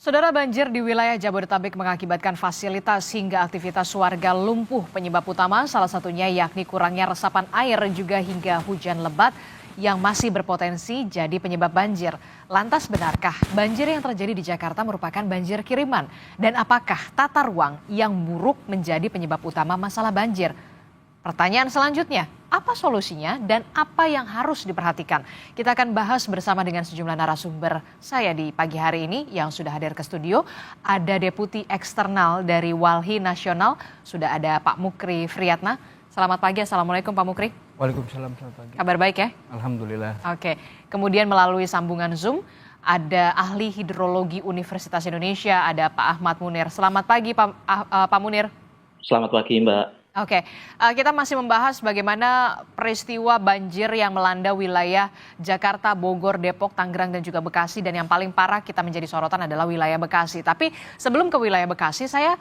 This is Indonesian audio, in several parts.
Saudara, banjir di wilayah Jabodetabek mengakibatkan fasilitas hingga aktivitas warga lumpuh. Penyebab utama salah satunya yakni kurangnya resapan air juga hingga hujan lebat yang masih berpotensi jadi penyebab banjir. Lantas benarkah banjir yang terjadi di Jakarta merupakan banjir kiriman? Dan apakah tata ruang yang buruk menjadi penyebab utama masalah banjir? Pertanyaan selanjutnya, apa solusinya dan apa yang harus diperhatikan? Kita akan bahas bersama dengan sejumlah narasumber saya di pagi hari ini yang sudah hadir ke studio. Ada Deputi Eksternal dari Walhi Nasional, sudah ada Pak Mukri Friyatna. Selamat pagi, Assalamualaikum Pak Mukri. Waalaikumsalam, selamat pagi. Kabar baik ya? Alhamdulillah. Oke, kemudian melalui sambungan Zoom, ada Ahli Hidrologi Universitas Indonesia, ada Pak Ahmad Munir. Selamat pagi Pak Munir. Selamat pagi Mbak. Oke, kita masih membahas bagaimana peristiwa banjir yang melanda wilayah Jakarta, Bogor, Depok, Tangerang, dan juga Bekasi. Dan yang paling parah kita menjadi sorotan adalah wilayah Bekasi. Tapi sebelum ke wilayah Bekasi, saya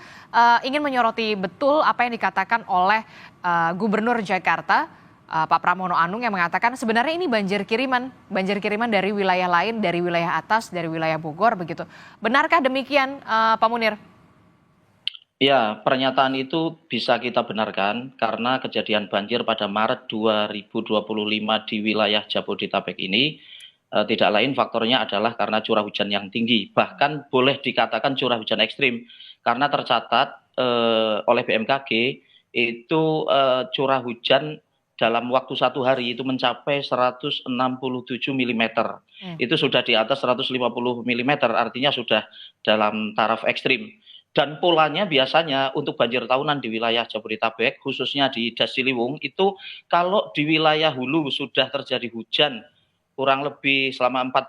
ingin menyoroti betul apa yang dikatakan oleh Gubernur Jakarta, Pak Pramono Anung, yang mengatakan sebenarnya ini banjir kiriman dari wilayah lain, dari wilayah atas, dari wilayah Bogor, begitu. Benarkah demikian, Pak Munir? Ya, pernyataan itu bisa kita benarkan karena kejadian banjir pada Maret 2025 di wilayah Jabodetabek ini tidak lain faktornya adalah karena curah hujan yang tinggi. Bahkan boleh dikatakan curah hujan ekstrim karena tercatat oleh BMKG itu curah hujan dalam waktu satu hari itu mencapai 167 mm. Itu sudah di atas 150 mm, artinya sudah dalam taraf ekstrim. Dan polanya biasanya untuk banjir tahunan di wilayah Jabodetabek, khususnya di Das Ciliwung, itu kalau di wilayah hulu sudah terjadi hujan kurang lebih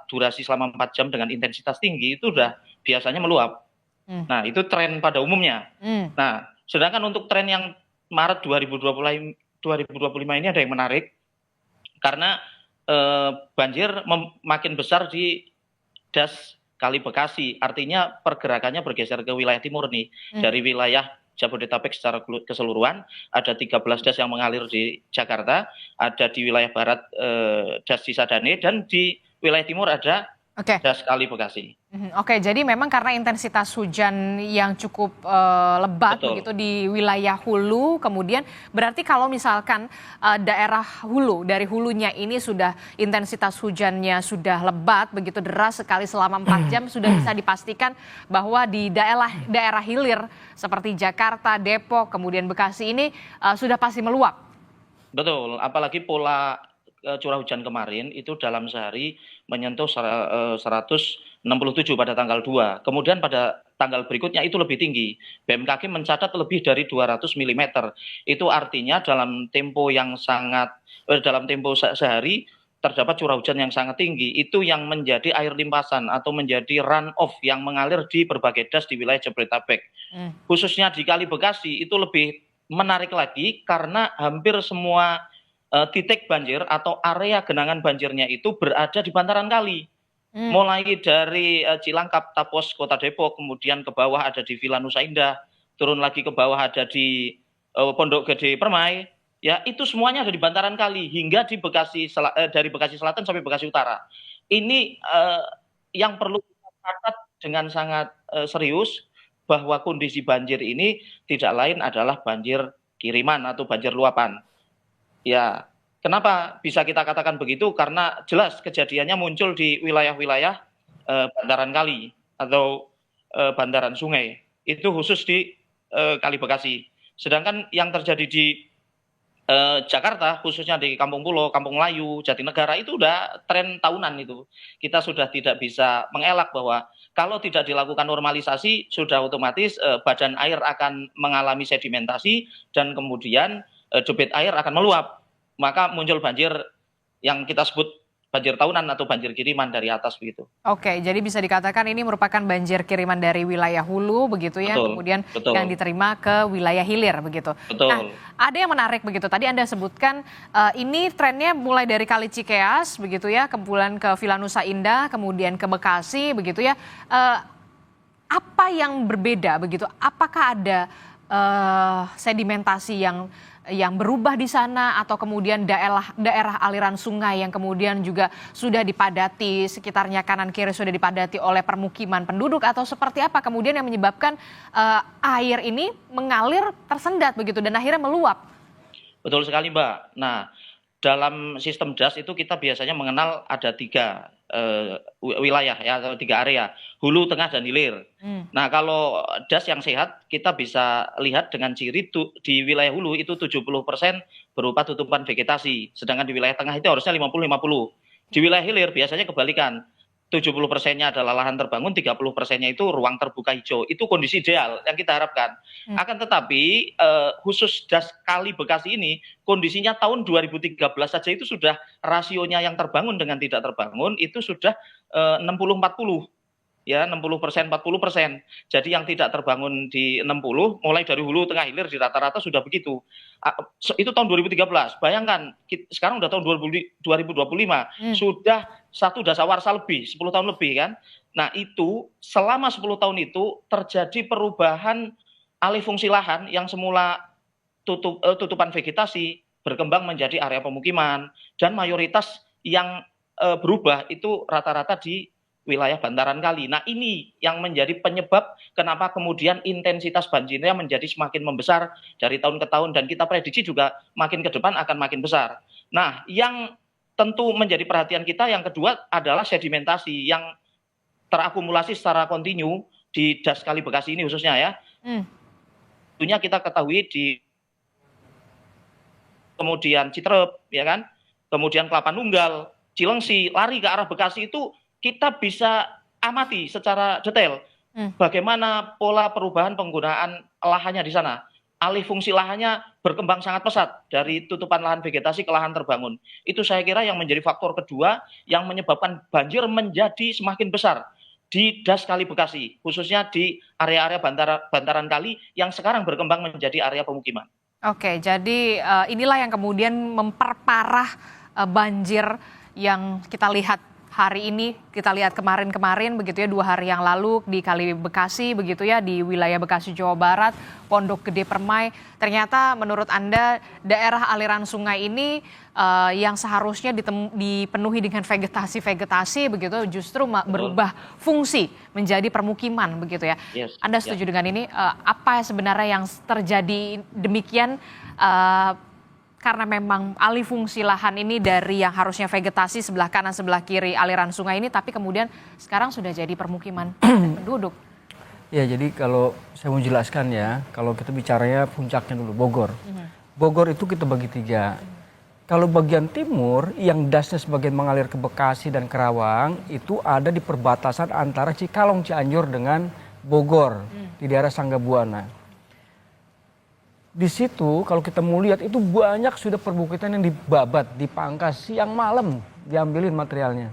durasi selama 4 jam dengan intensitas tinggi, itu sudah biasanya meluap. Nah, itu tren pada umumnya. Nah, sedangkan untuk tren yang Maret 2025 ini ada yang menarik, karena banjir makin besar di Das Kali Bekasi, artinya pergerakannya bergeser ke wilayah timur nih. Dari wilayah Jabodetabek secara keseluruhan, ada 13 das yang mengalir di Jakarta, ada di wilayah barat das Cisadane, dan di wilayah timur ada Das Kali Bekasi. Oke, jadi memang karena intensitas hujan yang cukup lebat begitu di wilayah hulu, kemudian berarti kalau misalkan daerah hulu, dari hulunya ini sudah intensitas hujannya sudah lebat, begitu deras sekali selama 4 jam, sudah bisa dipastikan bahwa di daerah hilir seperti Jakarta, Depok, kemudian Bekasi ini sudah pasti meluap. Betul, apalagi pola curah hujan kemarin itu dalam sehari menyentuh 167 pada tanggal 2. Kemudian pada tanggal berikutnya itu lebih tinggi. BMKG mencatat lebih dari 200 mm. Itu artinya dalam tempo sehari terdapat curah hujan yang sangat tinggi. Itu yang menjadi air limpasan atau menjadi run off yang mengalir di berbagai das di wilayah Jabodetabek. Khususnya di Kali Bekasi itu lebih menarik lagi karena hampir semua titik banjir atau area genangan banjirnya itu berada di bantaran kali. Mulai dari Cilangkap, Tapos, Kota Depok, kemudian ke bawah ada di Villa Nusa Indah, turun lagi ke bawah ada di Pondok Gede Permai, ya itu semuanya ada di bantaran kali hingga di dari Bekasi Selatan sampai Bekasi Utara. Ini yang perlu kita catat dengan sangat serius bahwa kondisi banjir ini tidak lain adalah banjir kiriman atau banjir luapan. Ya, kenapa bisa kita katakan begitu? Karena jelas kejadiannya muncul di wilayah-wilayah bantaran kali atau bantaran sungai. Itu khusus di Kali Bekasi. Sedangkan yang terjadi di Jakarta, khususnya di Kampung Pulo, Kampung Melayu, Jatinegara, itu udah tren tahunan itu. Kita sudah tidak bisa mengelak bahwa kalau tidak dilakukan normalisasi, sudah otomatis badan air akan mengalami sedimentasi dan kemudian debit air akan meluap, maka muncul banjir yang kita sebut banjir tahunan atau banjir kiriman dari atas begitu. Oke, jadi bisa dikatakan ini merupakan banjir kiriman dari wilayah hulu begitu ya, kemudian yang diterima ke wilayah hilir begitu. Nah, ada yang menarik begitu. Tadi Anda sebutkan ini trennya mulai dari Kali Cikeas begitu ya, kemudian ke Villa Nusa Indah, kemudian ke Bekasi begitu ya. Apa yang berbeda begitu? Apakah ada sedimentasi yang yang berubah di sana atau kemudian daerah aliran sungai yang kemudian juga sudah dipadati, sekitarnya kanan kiri sudah dipadati oleh permukiman penduduk, atau seperti apa kemudian yang menyebabkan air ini mengalir tersendat begitu dan akhirnya meluap? Betul sekali, Mbak. Nah, dalam sistem DAS itu kita biasanya mengenal ada 3 wilayah ya, atau 3 area, hulu, tengah, dan hilir. Nah, kalau DAS yang sehat kita bisa lihat dengan ciri di wilayah hulu itu 70% berupa tutupan vegetasi, sedangkan di wilayah tengah itu harusnya 50-50. Di wilayah hilir biasanya kebalikan. 70%-nya adalah lahan terbangun, 30%-nya itu ruang terbuka hijau. Itu kondisi ideal yang kita harapkan. Akan tetapi khusus DAS Kali Bekasi ini kondisinya tahun 2013 saja itu sudah rasionya yang terbangun dengan tidak terbangun itu sudah 60-40. Ya, 60%, 40%. Jadi yang tidak terbangun di 60, mulai dari hulu, tengah, hilir di rata-rata sudah begitu. Itu tahun 2013. Bayangkan, sekarang udah tahun 2025, sudah 1 dasawarsa lebih, 10 tahun lebih kan. Nah, itu selama 10 tahun itu terjadi perubahan alih fungsi lahan yang semula tutupan vegetasi berkembang menjadi area pemukiman, dan mayoritas yang berubah itu rata-rata di wilayah bantaran kali. Nah, ini yang menjadi penyebab kenapa kemudian intensitas banjirnya menjadi semakin membesar dari tahun ke tahun, dan kita prediksi juga makin ke depan akan makin besar. Nah, yang tentu menjadi perhatian kita yang kedua adalah sedimentasi yang terakumulasi secara kontinu di DAS Kali Bekasi ini khususnya ya. Tentunya kita ketahui di kemudian Citerep ya kan, kemudian Kelapa Nunggal, Cilengsi, lari ke arah Bekasi itu kita bisa amati secara detail bagaimana pola perubahan penggunaan lahannya di sana. Alih fungsi lahannya berkembang sangat pesat dari tutupan lahan vegetasi ke lahan terbangun. Itu saya kira yang menjadi faktor kedua yang menyebabkan banjir menjadi semakin besar di DAS Kali Bekasi, khususnya di area-area bantaran kali yang sekarang berkembang menjadi area pemukiman. Oke, jadi inilah yang kemudian memperparah banjir yang kita lihat hari ini, kita lihat kemarin begitu ya, 2 hari yang lalu di Kali Bekasi begitu ya, di wilayah Bekasi Jawa Barat, Pondok Gede Permai. Ternyata menurut Anda daerah aliran sungai ini yang seharusnya dipenuhi dengan vegetasi begitu justru berubah fungsi menjadi permukiman begitu ya. Yes, Anda setuju dengan ini? Apa sebenarnya yang terjadi demikian? Karena memang alih fungsi lahan ini dari yang harusnya vegetasi sebelah kanan sebelah kiri aliran sungai ini, tapi kemudian sekarang sudah jadi permukiman penduduk. Ya, jadi kalau saya mau jelaskan ya, kalau kita bicaranya puncaknya dulu Bogor. Bogor itu kita bagi 3. Kalau bagian timur yang dasnya sebagian mengalir ke Bekasi dan Kerawang itu ada di perbatasan antara Cikalong Cianjur dengan Bogor di daerah Sanggabuana. Di situ kalau kita mau lihat itu banyak sudah perbukitan yang dibabat, dipangkas, siang malam diambilin materialnya.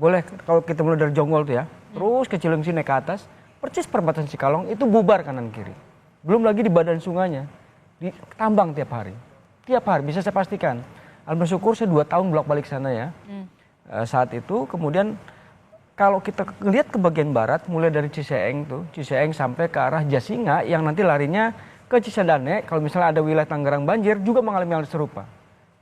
Boleh kalau kita mulai dari Jonggol tuh ya, terus ke Cilengsi naik ke atas, persis perbatasan Cikalong itu bubar kanan kiri. Belum lagi di badan sungainya, ditambang tiap hari. Tiap hari bisa saya pastikan. Alhamdulillah saya 2 tahun bolak-balik sana ya. Saat itu kemudian kalau kita lihat ke bagian barat, mulai dari Ciseeng sampai ke arah Jasinga yang nanti larinya ke Cisadane, kalau misalnya ada wilayah Tangerang banjir juga mengalami hal serupa.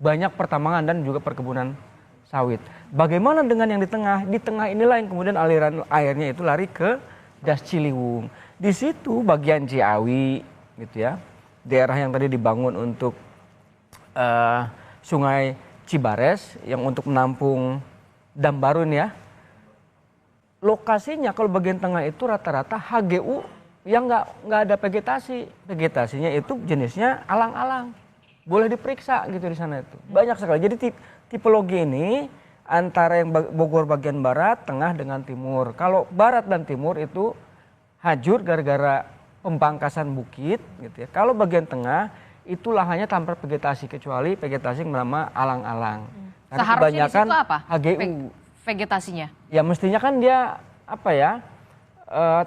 Banyak pertambangan dan juga perkebunan sawit. Bagaimana dengan yang di tengah? Di tengah inilah yang kemudian aliran airnya itu lari ke DAS Ciliwung. Di situ bagian Ciawi gitu ya. Daerah yang tadi dibangun untuk Sungai Cibares yang untuk menampung dam baru ini ya. Lokasinya kalau bagian tengah itu rata-rata HGU yang nggak ada vegetasi. Vegetasinya itu jenisnya alang-alang. Boleh diperiksa gitu di sana itu. Banyak sekali. Jadi tipologi ini antara yang Bogor bagian barat, tengah dengan timur. Kalau barat dan timur itu hajur gara-gara pembangkasan bukit gitu ya. Kalau bagian tengah itu lahannya tanpa vegetasi kecuali vegetasi yang bernama alang-alang. Karena seharusnya di situ apa? HGU. Vegetasinya? Ya mestinya kan dia apa ya?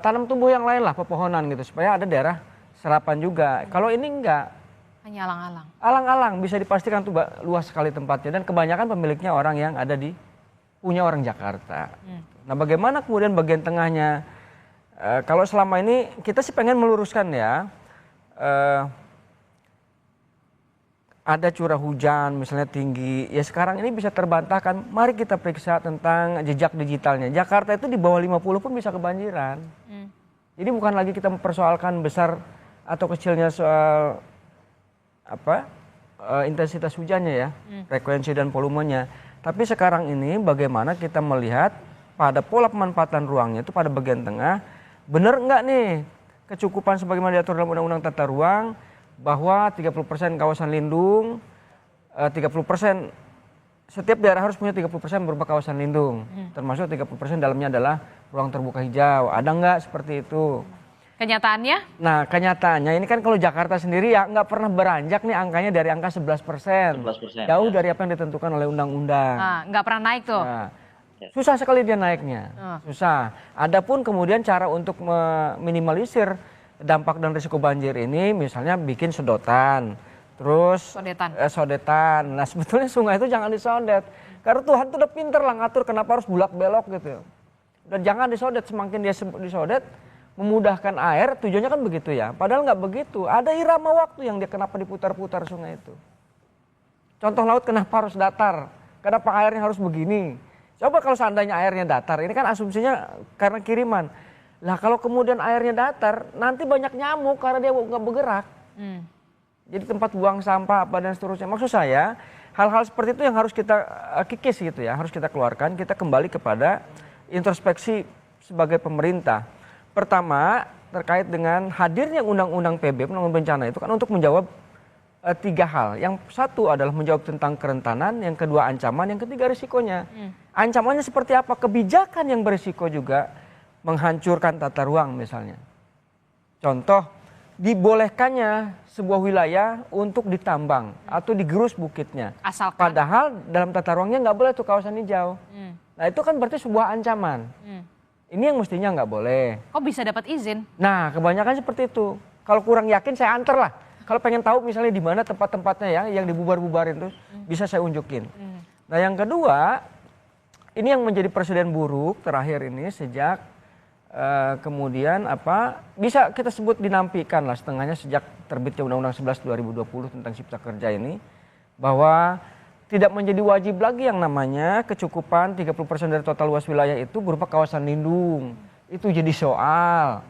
Tanam tumbuh yang lain lah, pepohonan gitu supaya ada daerah serapan juga. Kalau ini enggak, hanya alang-alang. Alang-alang bisa dipastikan tuh luas sekali tempatnya dan kebanyakan pemiliknya orang yang ada punya orang Jakarta. Nah, bagaimana kemudian bagian tengahnya? Kalau selama ini kita sih pengen meluruskan ya. ada curah hujan misalnya tinggi, ya sekarang ini bisa terbantahkan. Mari kita periksa tentang jejak digitalnya. Jakarta itu di bawah 50 pun bisa kebanjiran. Jadi bukan lagi kita mempersoalkan besar atau kecilnya soal intensitas hujannya ya, frekuensi dan volumenya. Tapi sekarang ini bagaimana kita melihat pada pola pemanfaatan ruangnya itu pada bagian tengah, benar enggak nih kecukupan sebagaimana diatur dalam Undang-Undang Tata Ruang, bahwa 30% kawasan lindung, 30% setiap daerah harus punya 30% berupa kawasan lindung, termasuk 30% dalamnya adalah ruang terbuka hijau. Ada nggak seperti itu? Kenyataannya? Nah, kenyataannya ini kan kalau Jakarta sendiri ya nggak pernah beranjak nih angkanya dari angka 11%. 11%, Jauh ya. dari apa yang ditentukan oleh undang-undang. Nah, nggak pernah naik tuh. Nah, susah sekali dia naiknya. Susah. Adapun kemudian cara untuk meminimalisir dampak dan risiko banjir ini misalnya bikin sedotan, terus sodetan. Nah, sebetulnya sungai itu jangan disodet. Karena Tuhan tuh udah pinter lah ngatur kenapa harus bulak belok gitu. Dan jangan disodet, semakin dia disodet memudahkan air, tujuannya kan begitu ya. Padahal nggak begitu. Ada irama waktu yang dia kenapa diputar-putar sungai itu. Contoh laut kenapa harus datar? Kenapa airnya harus begini? Coba kalau seandainya airnya datar, ini kan asumsinya karena kiriman. Lah kalau kemudian airnya datar, nanti banyak nyamuk karena dia nggak bergerak. Jadi tempat buang sampah apa dan seterusnya. Maksud saya hal-hal seperti itu yang harus kita kikis gitu ya, harus kita keluarkan. Kita kembali kepada introspeksi sebagai pemerintah. Pertama terkait dengan hadirnya undang-undang PB, penanggulangan bencana itu kan untuk menjawab 3 hal. Yang satu adalah menjawab tentang kerentanan, yang kedua ancaman, yang ketiga risikonya. Ancamannya seperti apa? Kebijakan yang berisiko juga menghancurkan tata ruang misalnya. Contoh, dibolehkannya sebuah wilayah untuk ditambang atau digerus bukitnya. Asalkan. Padahal dalam tata ruangnya nggak boleh tuh kawasan hijau. Nah itu kan berarti sebuah ancaman. Ini yang mestinya nggak boleh. Kok bisa dapat izin? Nah kebanyakan seperti itu. Kalau kurang yakin saya anter lah. Kalau pengen tahu misalnya di mana tempat-tempatnya ya yang dibubar-bubarin tuh bisa saya unjukin. Nah yang kedua, ini yang menjadi presiden buruk terakhir ini sejak kemudian bisa kita sebut dinampikan lah setengahnya sejak terbitnya Undang-Undang 11 2020 tentang Cipta Kerja ini, bahwa tidak menjadi wajib lagi yang namanya kecukupan 30% dari total luas wilayah itu berupa kawasan lindung. Itu jadi soal.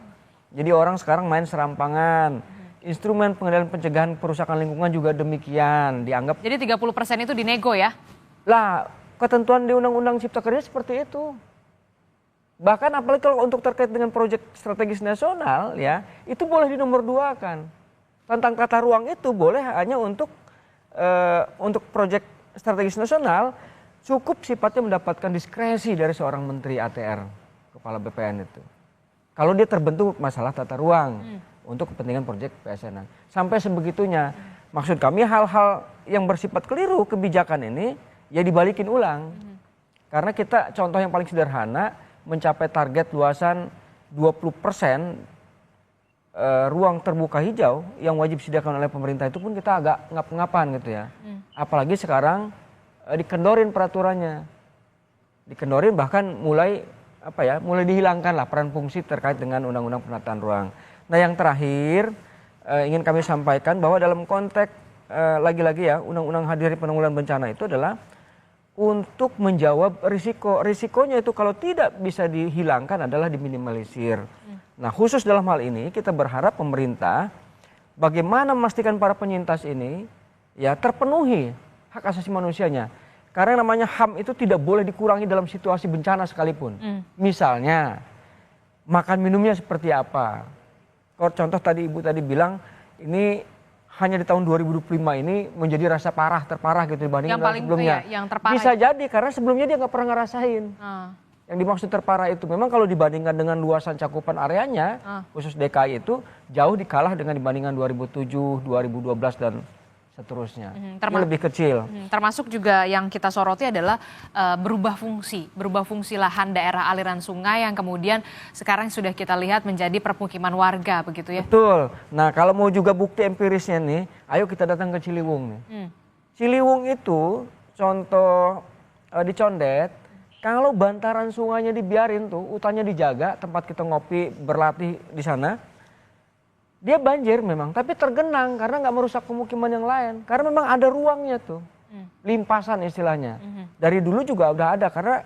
Jadi orang sekarang main serampangan. Instrumen pengendalian pencegahan kerusakan lingkungan juga demikian dianggap. Jadi 30% itu dinego ya? Lah, ketentuan di Undang-Undang Cipta Kerja seperti itu. Bahkan apalagi kalau untuk terkait dengan proyek strategis nasional ya, itu boleh dinomor 2-kan. Tentang tata ruang itu boleh hanya untuk proyek strategis nasional cukup sifatnya mendapatkan diskresi dari seorang menteri ATR, kepala BPN itu. Kalau dia terbentuk masalah tata ruang untuk kepentingan proyek PSN. Sampai sebegitunya. Maksud kami hal-hal yang bersifat keliru kebijakan ini ya dibalikin ulang. Karena kita contoh yang paling sederhana mencapai target luasan 20% ruang terbuka hijau yang wajib disediakan oleh pemerintah itu pun kita agak ngap-ngapan gitu ya. Apalagi sekarang dikendorin peraturannya. Dikendorin bahkan mulai dihilangkan lah peran fungsi terkait dengan Undang-Undang Penataan Ruang. Nah yang terakhir ingin kami sampaikan bahwa dalam konteks lagi-lagi ya Undang-Undang Hadir Penanggulangan Bencana itu adalah untuk menjawab risiko. Risikonya itu kalau tidak bisa dihilangkan adalah diminimalisir. Nah khusus dalam hal ini kita berharap pemerintah bagaimana memastikan para penyintas ini ya terpenuhi hak asasi manusianya. Karena namanya HAM itu tidak boleh dikurangi dalam situasi bencana sekalipun. Misalnya makan minumnya seperti apa. Kalau contoh tadi Ibu tadi bilang ini hanya di tahun 2025 ini menjadi rasa terparah gitu dibandingkan dengan sebelumnya. Yang terparah. Bisa jadi karena sebelumnya dia nggak pernah ngerasain. Yang dimaksud terparah itu memang kalau dibandingkan dengan luasan cakupan areanya, khusus DKI itu jauh dikalah dengan dibandingkan 2007, 2012 dan seterusnya. Ini lebih kecil. Termasuk juga yang kita soroti adalah berubah fungsi lahan daerah aliran sungai yang kemudian sekarang sudah kita lihat menjadi permukiman warga begitu ya. Betul. Nah kalau mau juga bukti empirisnya nih, ayo kita datang ke Ciliwung nih. Ciliwung itu contoh di Condet, kalau bantaran sungainya dibiarin tuh, hutannya dijaga, tempat kita ngopi berlatih di sana, dia banjir memang, tapi tergenang karena nggak merusak pemukiman yang lain. Karena memang ada ruangnya tuh, limpasan istilahnya. Dari dulu juga udah ada karena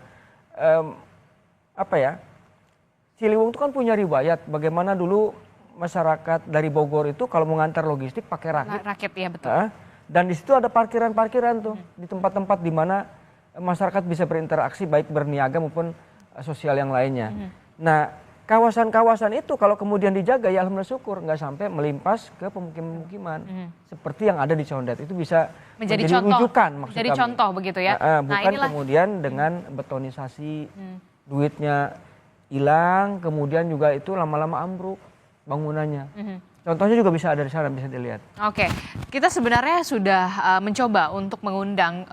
Ciliwung itu kan punya riwayat bagaimana dulu masyarakat dari Bogor itu kalau mengantar logistik pakai rakit. Rakit ya betul. Dan di situ ada parkiran-parkiran tuh di tempat-tempat di mana masyarakat bisa berinteraksi baik berniaga maupun sosial yang lainnya. Nah, kawasan-kawasan itu kalau kemudian dijaga ya alhamdulillah syukur nggak sampai melimpas ke pemukiman-pemukiman seperti yang ada di Condet. Itu bisa menjadi contoh, rujukan maksud jadi kami. contoh begitu ya. Bukan kemudian dengan betonisasi duitnya hilang, kemudian juga itu lama-lama ambruk bangunannya. Contohnya juga bisa ada di sana, bisa dilihat. Oke, kita sebenarnya sudah mencoba untuk mengundang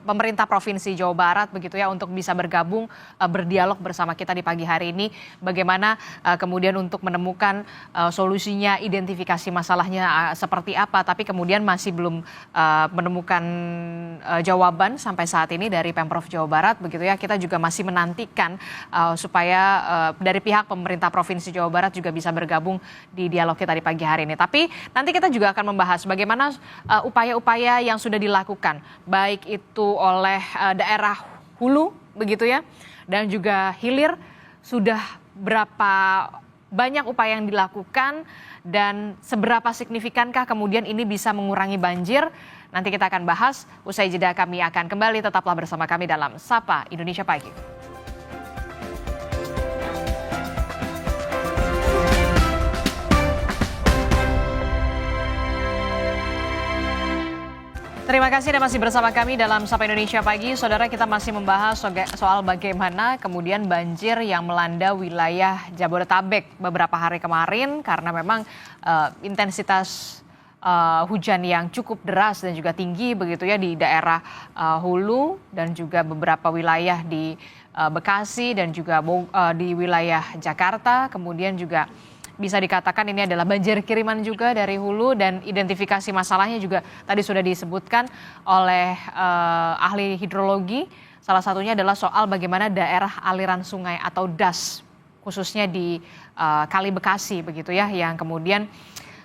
pemerintah Provinsi Jawa Barat begitu ya untuk bisa bergabung berdialog bersama kita di pagi hari ini. Bagaimana kemudian untuk menemukan solusinya, identifikasi masalahnya seperti apa. Tapi kemudian masih belum menemukan jawaban sampai saat ini dari Pemprov Jawa Barat begitu ya. Kita juga masih menantikan supaya dari pihak pemerintah Provinsi Jawa Barat juga bisa bergabung di dialog kita di pagi hari ini. Tapi nanti kita juga akan membahas bagaimana upaya-upaya yang sudah dilakukan, baik itu oleh daerah hulu begitu ya, dan juga hilir, sudah berapa banyak upaya yang dilakukan dan seberapa signifikankah kemudian ini bisa mengurangi banjir. Nanti kita akan bahas, usai jeda kami akan kembali, tetaplah bersama kami dalam Sapa Indonesia Pagi. Terima kasih Anda masih bersama kami dalam Sapa Indonesia Pagi. Saudara, kita masih membahas soal bagaimana kemudian banjir yang melanda wilayah Jabodetabek beberapa hari kemarin karena memang intensitas hujan yang cukup deras dan juga tinggi begitu ya di daerah hulu dan juga beberapa wilayah di Bekasi dan juga di wilayah Jakarta. Kemudian juga bisa dikatakan ini adalah banjir kiriman juga dari hulu, dan identifikasi masalahnya juga tadi sudah disebutkan oleh ahli hidrologi. Salah satunya adalah soal bagaimana daerah aliran sungai atau DAS khususnya di Kali Bekasi begitu ya, yang kemudian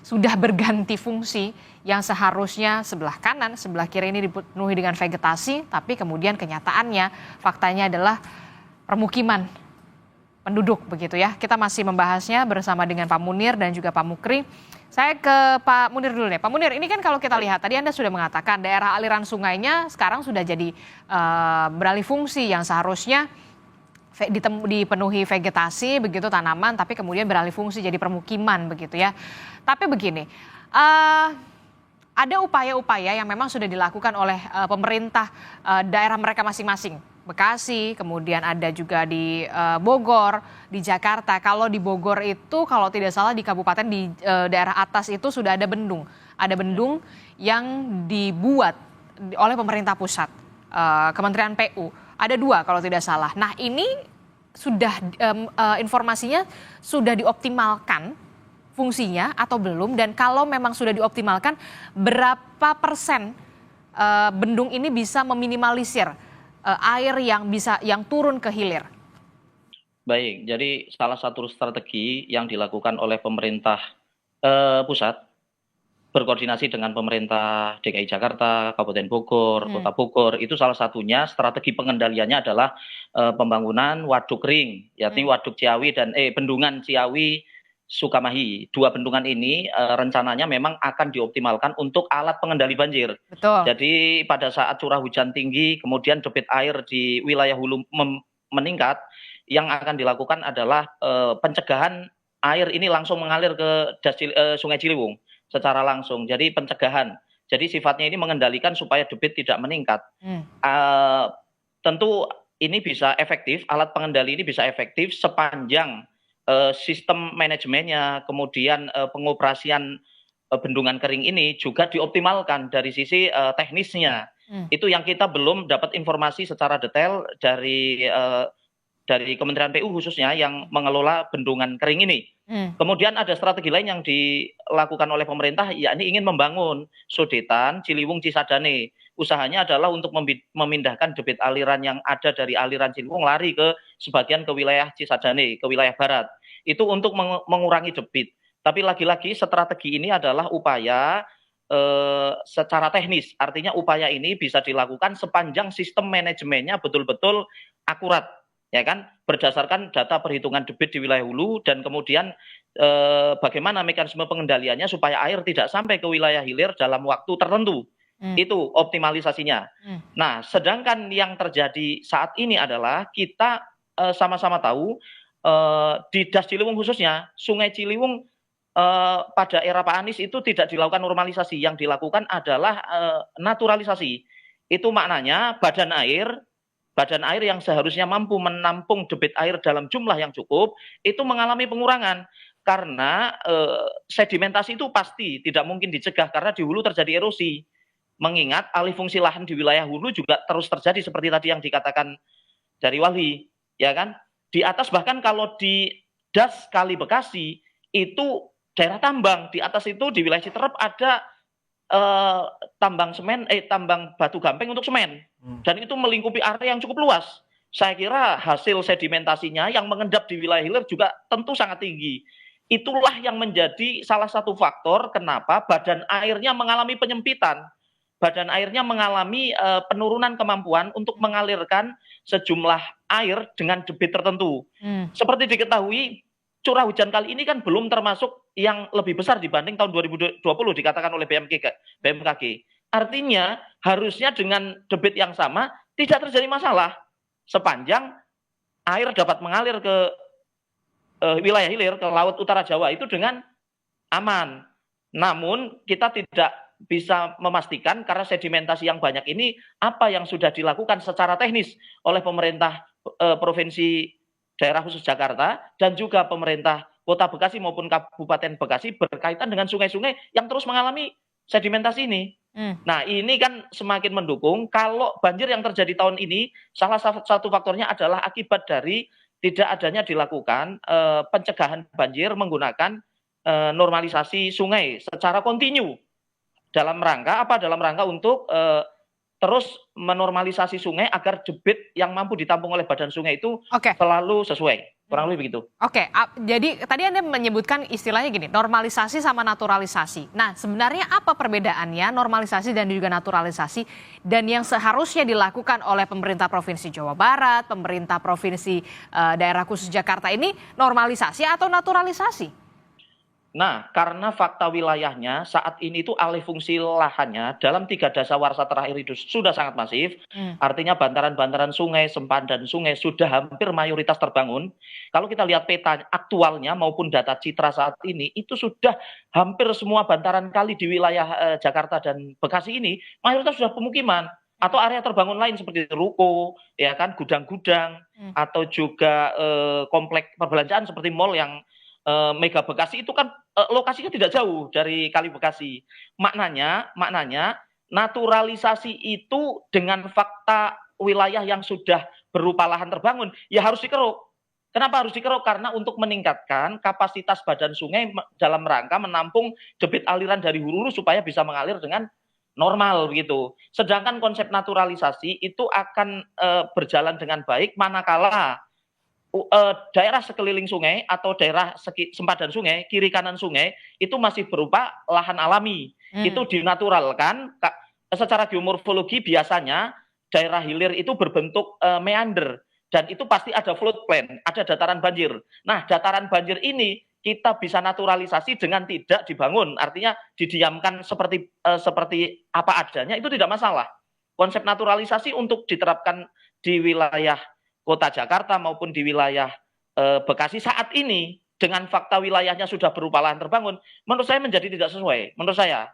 sudah berganti fungsi, yang seharusnya sebelah kanan, sebelah kiri ini dipenuhi dengan vegetasi, tapi kemudian kenyataannya faktanya adalah permukiman penduduk begitu ya. Kita masih membahasnya bersama dengan Pak Munir dan juga Pak Mukri. Saya ke Pak Munir dulu deh. Pak Munir, ini kan kalau kita lihat tadi Anda sudah mengatakan daerah aliran sungainya sekarang sudah jadi beralih fungsi, yang seharusnya dipenuhi vegetasi begitu, tanaman, tapi kemudian beralih fungsi jadi permukiman begitu ya. Tapi begini, ada upaya-upaya yang memang sudah dilakukan oleh pemerintah daerah mereka masing-masing. Bekasi, kemudian ada juga di Bogor, di Jakarta. Kalau di Bogor itu kalau tidak salah di kabupaten di daerah atas itu sudah ada bendung. Ada bendung yang dibuat oleh pemerintah pusat, Kementerian PU. Ada 2 kalau tidak salah. Nah ini sudah informasinya sudah dioptimalkan fungsinya atau belum? Dan kalau memang sudah dioptimalkan, berapa persen bendung ini bisa meminimalisir air yang turun ke hilir? Baik, jadi salah satu strategi yang dilakukan oleh pemerintah pusat berkoordinasi dengan pemerintah DKI Jakarta, Kabupaten Bogor, Kota Bogor, itu salah satunya strategi pengendaliannya adalah pembangunan waduk ring, yakni waduk Ciawi dan bendungan Ciawi Sukamahi. 2 bendungan ini rencananya memang akan dioptimalkan untuk alat pengendali banjir. Betul. Jadi pada saat curah hujan tinggi, kemudian debit air di wilayah hulu meningkat, yang akan dilakukan adalah pencegahan air ini langsung mengalir ke Sungai Ciliwung secara langsung. Jadi pencegahan. Jadi sifatnya ini mengendalikan supaya debit tidak meningkat. Tentu ini bisa efektif, alat pengendali ini bisa efektif sepanjang sistem manajemennya, kemudian pengoperasian bendungan kering ini juga dioptimalkan dari sisi teknisnya. Itu yang kita belum dapat informasi secara detail dari Kementerian PU khususnya yang mengelola bendungan kering ini. Kemudian ada strategi lain yang dilakukan oleh pemerintah, yakni ingin membangun sodetan Ciliwung Cisadane. Usahanya adalah untuk memindahkan debit aliran yang ada dari aliran Ciliwung sebagian ke wilayah Cisadane, ke wilayah barat. Itu untuk mengurangi debit. Tapi lagi-lagi strategi ini adalah upaya secara teknis. Artinya upaya ini bisa dilakukan sepanjang sistem manajemennya betul-betul akurat, ya kan? Berdasarkan data perhitungan debit di wilayah hulu dan kemudian bagaimana mekanisme pengendaliannya supaya air tidak sampai ke wilayah hilir dalam waktu tertentu. Itu optimalisasinya. Nah, sedangkan yang terjadi saat ini adalah kita sama-sama tahu di Das Ciliwung khususnya, Sungai Ciliwung pada era Pak Anies itu tidak dilakukan normalisasi, yang dilakukan adalah naturalisasi. Itu maknanya badan air yang seharusnya mampu menampung debit air dalam jumlah yang cukup, itu mengalami pengurangan. Karena sedimentasi itu pasti tidak mungkin dicegah karena di hulu terjadi erosi. Mengingat alih fungsi lahan di wilayah hulu juga terus terjadi seperti tadi yang dikatakan dari Wali, ya kan? Di atas bahkan kalau di Das Kali Bekasi itu daerah tambang, di atas itu di wilayah Citerep ada tambang batu gamping untuk semen, dan itu melingkupi area yang cukup luas. Saya kira hasil sedimentasinya yang mengendap di wilayah hilir juga tentu sangat tinggi. Itulah yang menjadi salah satu faktor kenapa badan airnya mengalami penyempitan. Badan airnya mengalami penurunan kemampuan untuk mengalirkan sejumlah air dengan debit tertentu. Seperti diketahui, curah hujan kali ini kan belum termasuk yang lebih besar dibanding tahun 2020 dikatakan oleh BMKG. Artinya harusnya dengan debit yang sama tidak terjadi masalah sepanjang air dapat mengalir ke wilayah hilir, ke Laut Utara Jawa itu dengan aman. Namun kita tidak bisa memastikan karena sedimentasi yang banyak ini apa yang sudah dilakukan secara teknis oleh pemerintah provinsi daerah khusus Jakarta dan juga pemerintah Kota Bekasi maupun Kabupaten Bekasi berkaitan dengan sungai-sungai yang terus mengalami sedimentasi ini. Nah, ini kan semakin mendukung kalau banjir yang terjadi tahun ini salah satu faktornya adalah akibat dari tidak adanya dilakukan pencegahan banjir menggunakan normalisasi sungai secara kontinu. Dalam rangka apa? Dalam rangka untuk terus menormalisasi sungai agar debit yang mampu ditampung oleh badan sungai itu selalu sesuai. Kurang lebih begitu. Jadi tadi Anda menyebutkan istilahnya gini, normalisasi sama naturalisasi. Nah, sebenarnya apa perbedaannya normalisasi dan juga naturalisasi, dan yang seharusnya dilakukan oleh pemerintah Provinsi Jawa Barat, pemerintah Provinsi daerah khusus Jakarta ini normalisasi atau naturalisasi? Nah, karena fakta wilayahnya saat ini itu alih fungsi lahannya dalam 3 dasawarsa terakhir itu sudah sangat masif. Artinya bantaran-bantaran sungai, sempadan sungai sudah hampir mayoritas terbangun. Kalau kita lihat peta aktualnya maupun data citra saat ini, itu sudah hampir semua bantaran kali di wilayah Jakarta dan Bekasi ini mayoritas sudah pemukiman atau area terbangun lain seperti ruko, ya kan, gudang-gudang, atau juga komplek perbelanjaan seperti mall yang Mega Bekasi itu kan lokasinya tidak jauh dari Kali Bekasi. Maknanya naturalisasi itu dengan fakta wilayah yang sudah berupa lahan terbangun ya harus dikeruk. Kenapa harus dikeruk? Karena untuk meningkatkan kapasitas badan sungai dalam rangka menampung debit aliran dari hulu supaya bisa mengalir dengan normal begitu. Sedangkan konsep naturalisasi itu akan berjalan dengan baik manakala daerah sekeliling sungai atau daerah sempadan sungai, kiri kanan sungai itu masih berupa lahan alami. Itu dinaturalkan secara geomorfologi. Biasanya daerah hilir itu berbentuk meander dan itu pasti ada flood plain, ada dataran banjir. Nah, dataran banjir ini kita bisa naturalisasi dengan tidak dibangun, artinya didiamkan seperti apa adanya, itu tidak masalah. Konsep naturalisasi untuk diterapkan di wilayah Kota Jakarta maupun di wilayah Bekasi saat ini dengan fakta wilayahnya sudah berupa lahan terbangun, menurut saya menjadi tidak sesuai. Menurut saya,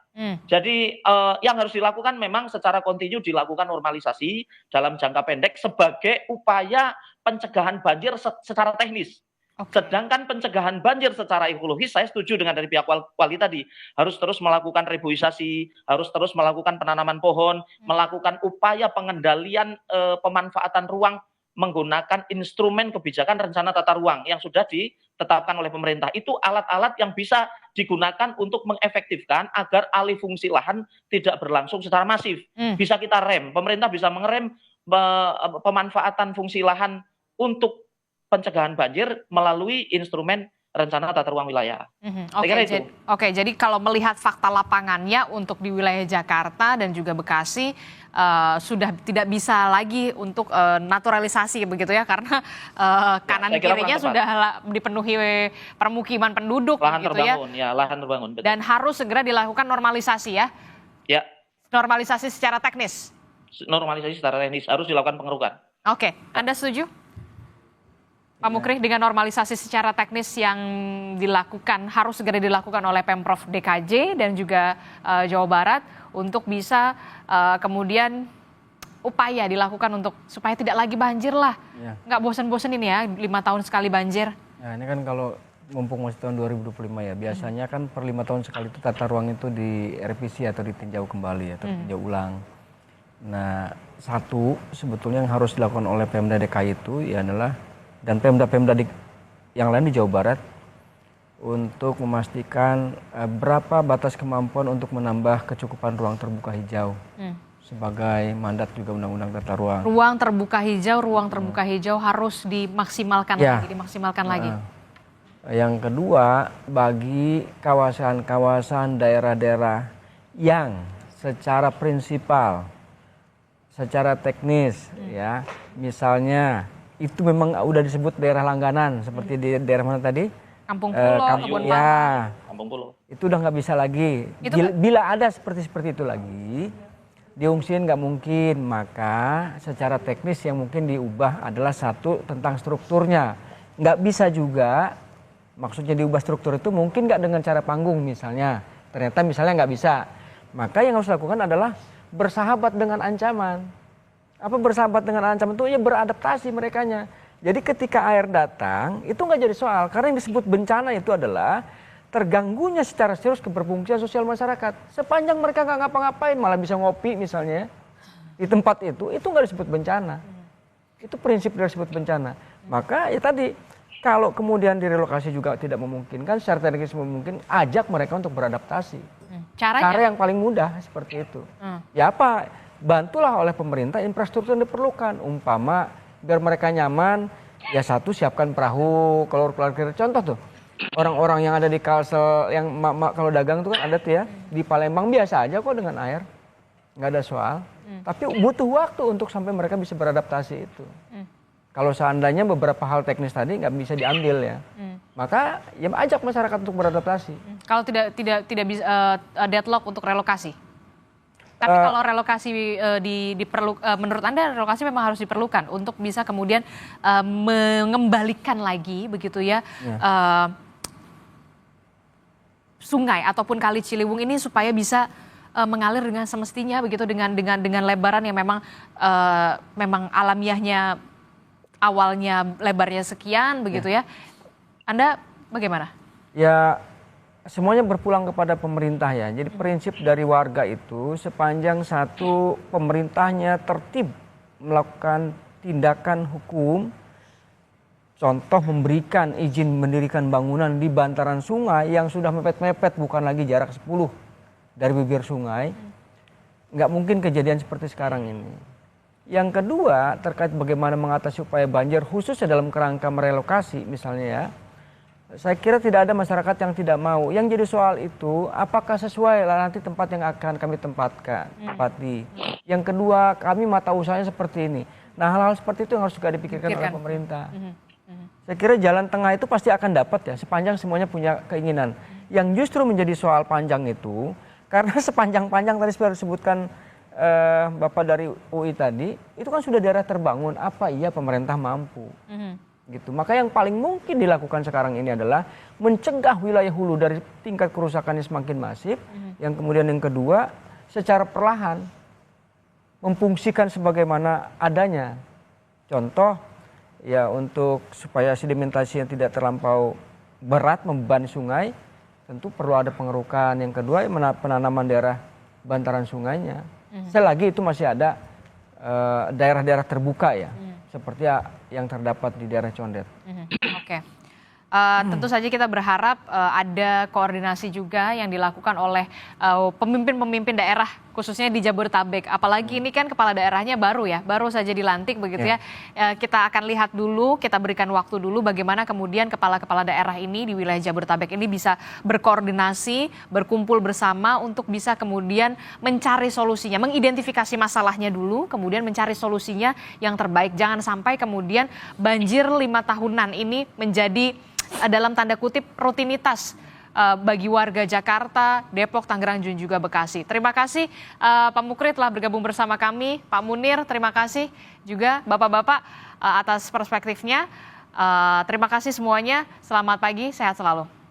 jadi yang harus dilakukan memang secara kontinu dilakukan normalisasi dalam jangka pendek sebagai upaya pencegahan banjir secara teknis. Sedangkan pencegahan banjir secara ekologis, saya setuju dengan dari pihak Wali tadi, harus terus melakukan reboisasi, harus terus melakukan penanaman pohon, melakukan upaya pengendalian pemanfaatan ruang menggunakan instrumen kebijakan rencana tata ruang yang sudah ditetapkan oleh pemerintah. Itu alat-alat yang bisa digunakan untuk mengefektifkan agar alih fungsi lahan tidak berlangsung secara masif. Bisa kita rem, pemerintah bisa mengerem pemanfaatan fungsi lahan untuk pencegahan banjir melalui instrumen rencana tata ruang wilayah. Saya Oke, kira itu. jadi kalau melihat fakta lapangannya untuk di wilayah Jakarta dan juga Bekasi sudah tidak bisa lagi untuk naturalisasi begitu ya, karena kanan saya kira kirinya kurang tepat. sudah dipenuhi permukiman penduduk Lahan begitu ya, terbangun, ya lahan terbangun. Betul. dan harus segera dilakukan normalisasi ya, Ya, normalisasi secara teknis. normalisasi secara teknis harus dilakukan pengerukan. Oke, Anda setuju? Pak Mukri, dengan normalisasi secara teknis yang dilakukan, harus segera dilakukan oleh Pemprov DKJ dan juga Jawa Barat untuk bisa kemudian upaya dilakukan untuk supaya tidak lagi banjir lah. Ya. Nggak bosan-bosan ini ya, 5 tahun sekali banjir. Nah ini kan kalau mumpung masih tahun 2025 ya, biasanya kan per 5 tahun sekali itu tata ruang itu direvisi atau ditinjau kembali atau ditinjau ulang. Nah satu sebetulnya yang harus dilakukan oleh Pemda DKI itu ya adalah, dan Pemda-Pemda yang lain di Jawa Barat, untuk memastikan berapa batas kemampuan untuk menambah kecukupan ruang terbuka hijau sebagai mandat juga Undang-Undang Tata Ruang. Ruang terbuka hijau harus dimaksimalkan lagi. Yang kedua, bagi kawasan-kawasan daerah-daerah yang secara prinsipal, secara teknis ya, misalnya itu memang udah disebut daerah langganan seperti di daerah mana tadi? Kampung Pulo, Kebun ya, Kampung Pulo. itu udah nggak bisa lagi. Bila ada seperti itu lagi, diungsiin nggak mungkin. Maka secara teknis yang mungkin diubah adalah satu tentang strukturnya. Nggak bisa juga, maksudnya diubah struktur itu mungkin nggak dengan cara panggung misalnya. Ternyata misalnya nggak bisa. Maka yang harus dilakukan adalah bersahabat dengan ancaman. Apa bersahabat dengan ancaman itu? Ya beradaptasi merekanya. Jadi ketika air datang itu nggak jadi soal, karena yang disebut bencana itu adalah terganggunya secara serius keberfungsian sosial masyarakat. Sepanjang mereka nggak ngapa-ngapain, malah bisa ngopi misalnya di tempat itu nggak disebut bencana. Itu prinsip dari disebut bencana. Maka ya tadi, kalau kemudian direlokasi juga tidak memungkinkan, secara teknis memungkinkan, ajak mereka untuk beradaptasi. Caranya? Cara yang paling mudah seperti itu. Ya apa? Bantulah oleh pemerintah infrastruktur yang diperlukan. Umpama biar mereka nyaman, ya satu siapkan perahu, kalau parkir. Contoh tuh, orang-orang yang ada di Kalsel, yang mak-mak kalau dagang tuh kan ada tuh ya, di Palembang biasa aja kok dengan air. Nggak ada soal. Tapi butuh waktu untuk sampai mereka bisa beradaptasi itu. Kalau seandainya beberapa hal teknis tadi nggak bisa diambil ya, maka ya ajak masyarakat untuk beradaptasi. Kalau tidak bisa deadlock untuk relokasi. Tapi kalau relokasi menurut Anda relokasi memang harus diperlukan untuk bisa kemudian mengembalikan lagi begitu ya, sungai ataupun kali Ciliwung ini supaya bisa mengalir dengan semestinya begitu, dengan lebaran yang memang alamiahnya awalnya lebarnya sekian begitu ya. Anda bagaimana? Ya semuanya berpulang kepada pemerintah ya. Jadi prinsip dari warga itu sepanjang satu pemerintahnya tertib melakukan tindakan hukum, contoh memberikan izin mendirikan bangunan di bantaran sungai yang sudah mepet-mepet, bukan lagi jarak 10 dari bibir sungai, nggak mungkin kejadian seperti sekarang ini. Yang kedua terkait bagaimana mengatasi upaya banjir khususnya dalam kerangka merelokasi misalnya ya. Saya kira tidak ada masyarakat yang tidak mau. Yang jadi soal itu apakah sesuai lah nanti tempat yang akan kami tempati. Yang kedua, kami mata usahanya seperti ini. Nah, hal-hal seperti itu yang harus juga dipikirkan oleh pemerintah. Saya kira jalan tengah itu pasti akan dapat ya, sepanjang semuanya punya keinginan. Yang justru menjadi soal panjang itu, karena sepanjang-panjang tadi sudah disebutkan Bapak dari UI tadi, itu kan sudah daerah terbangun. Apa iya pemerintah mampu? Gitu. Maka yang paling mungkin dilakukan sekarang ini adalah mencegah wilayah hulu dari tingkat kerusakannya semakin masif. Yang kemudian yang kedua, secara perlahan memfungsikan sebagaimana adanya. Contoh ya, untuk supaya sedimentasi yang tidak terlampau berat membebani sungai, tentu perlu ada pengerukan. Yang kedua, penanaman daerah bantaran sungainya. Selagi itu masih ada daerah-daerah terbuka ya. Seperti yang terdapat di daerah Condet. Oke. Tentu saja kita berharap ada koordinasi juga yang dilakukan oleh pemimpin-pemimpin daerah khususnya di Jabodetabek. Apalagi ini kan kepala daerahnya baru ya, baru saja dilantik begitu ya. Kita akan lihat dulu, kita berikan waktu dulu bagaimana kemudian kepala-kepala daerah ini di wilayah Jabodetabek ini bisa berkoordinasi, berkumpul bersama untuk bisa kemudian mencari solusinya, mengidentifikasi masalahnya dulu, kemudian mencari solusinya yang terbaik. Jangan sampai kemudian banjir 5 tahunan ini menjadi dalam tanda kutip rutinitas bagi warga Jakarta, Depok, Tangerang, dan juga Bekasi. Terima kasih Pak Mukri telah bergabung bersama kami. Pak Munir, terima kasih juga Bapak-Bapak atas perspektifnya. Terima kasih semuanya. Selamat pagi, sehat selalu.